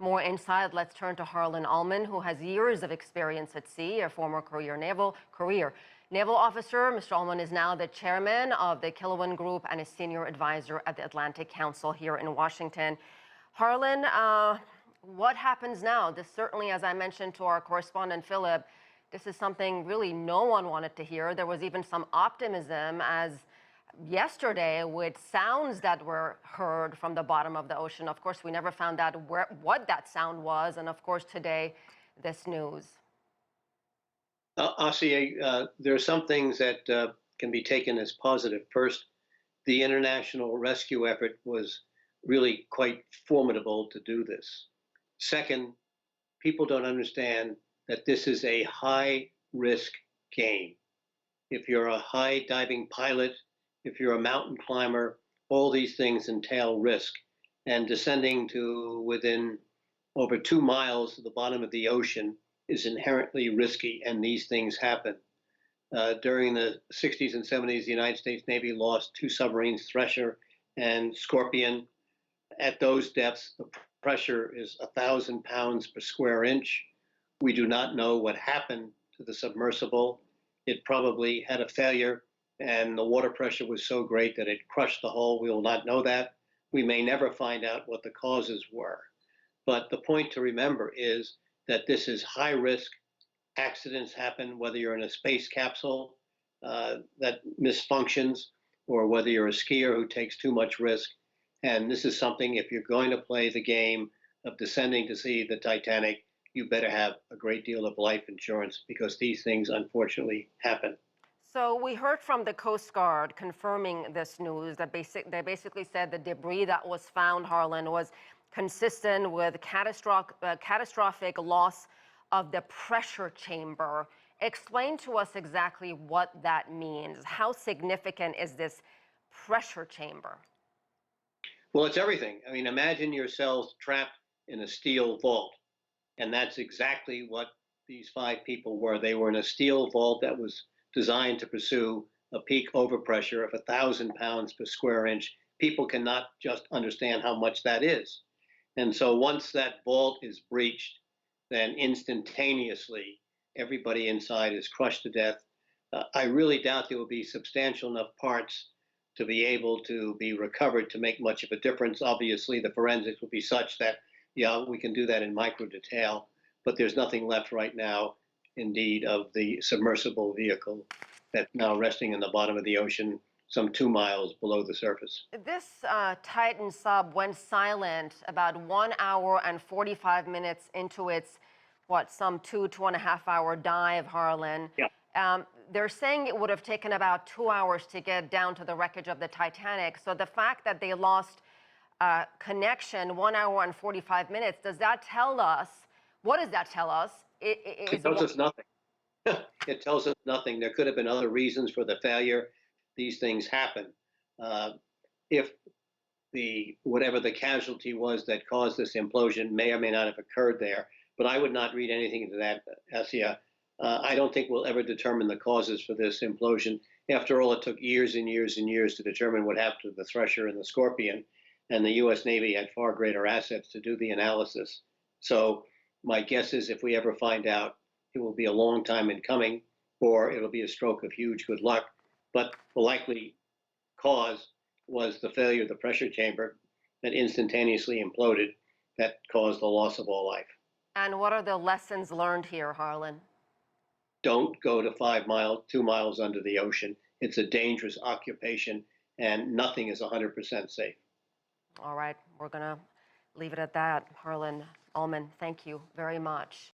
More inside, let's turn to Harlan Ullman, who has years of experience at sea, a former naval officer. Mr. Ullman is now the chairman of the Killowen Group and a senior advisor at the Atlantic Council here in Washington. Harlan, what happens now? This certainly, as I mentioned to our correspondent Philip, this is something really no one wanted to hear. There was even some optimism as yesterday with sounds that were heard from the bottom of the ocean. Of course, we never found out what that sound was. And of course, today, this news. Asieh, there are some things that can be taken as positive. First, the international rescue effort was really quite formidable to do this. Second, people don't understand that this is a high-risk game. If you're a high diving pilot, if you're a mountain climber, all these things entail risk. And descending to within over 2 miles of the bottom of the ocean is inherently risky, and these things happen. During the 60s and 70s, the United States Navy lost 2 submarines, Thresher and Scorpion. At those depths, the pressure is 1,000 pounds per square inch. We do not know what happened to the submersible. It probably had a failure, and the water pressure was so great that it crushed the hull. We will not know that. We may never find out what the causes were. But the point to remember is that this is high risk. Accidents happen, whether you're in a space capsule that misfunctions, or whether you're a skier who takes too much risk. And this is something, if you're going to play the game of descending to see the Titanic, you better have a great deal of life insurance, because these things unfortunately happen. So we heard from the Coast Guard confirming this news that they basically said the debris that was found, Harlan, was consistent with catastrophic loss of the pressure chamber. Explain to us exactly what that means. How significant is this pressure chamber? Well, it's everything. I mean, imagine yourselves trapped in a steel vault. And that's exactly what these 5 people were. They were in a steel vault that was designed to pursue a peak overpressure of 1,000 pounds per square inch. People cannot just understand how much that is. And so once that vault is breached, then instantaneously everybody inside is crushed to death. I really doubt there will be substantial enough parts to be able to be recovered to make much of a difference. Obviously, the forensics will be such that, yeah, we can do that in micro detail, but there's nothing left right now, indeed, of the submersible vehicle that's now resting in the bottom of the ocean, some 2 miles below the surface. This Titan sub went silent about 1 hour and 45 minutes into its, some 2.5 hour dive, Harlan. Yeah. They're saying it would have taken about 2 hours to get down to the wreckage of the Titanic. So the fact that they lost connection 1 hour and 45 minutes, does that tell us, what does that tell us? It tells us nothing. It tells us nothing. There could have been other reasons for the failure. These things happen. If whatever the casualty was that caused this implosion may or may not have occurred there, but I would not read anything into that, Asieh. I don't think we'll ever determine the causes for this implosion. After all, it took years and years and years to determine what happened to the Thresher and the Scorpion, and the U.S. Navy had far greater assets to do the analysis. So my guess is if we ever find out, it will be a long time in coming, or it'll be a stroke of huge good luck. But the likely cause was the failure of the pressure chamber that instantaneously imploded that caused the loss of all life. And what are the lessons learned here, Harlan? Don't go to 2 miles under the ocean. It's a dangerous occupation, and nothing is 100% safe. All right, we're going to leave it at that. Harlan Ullman, thank you very much.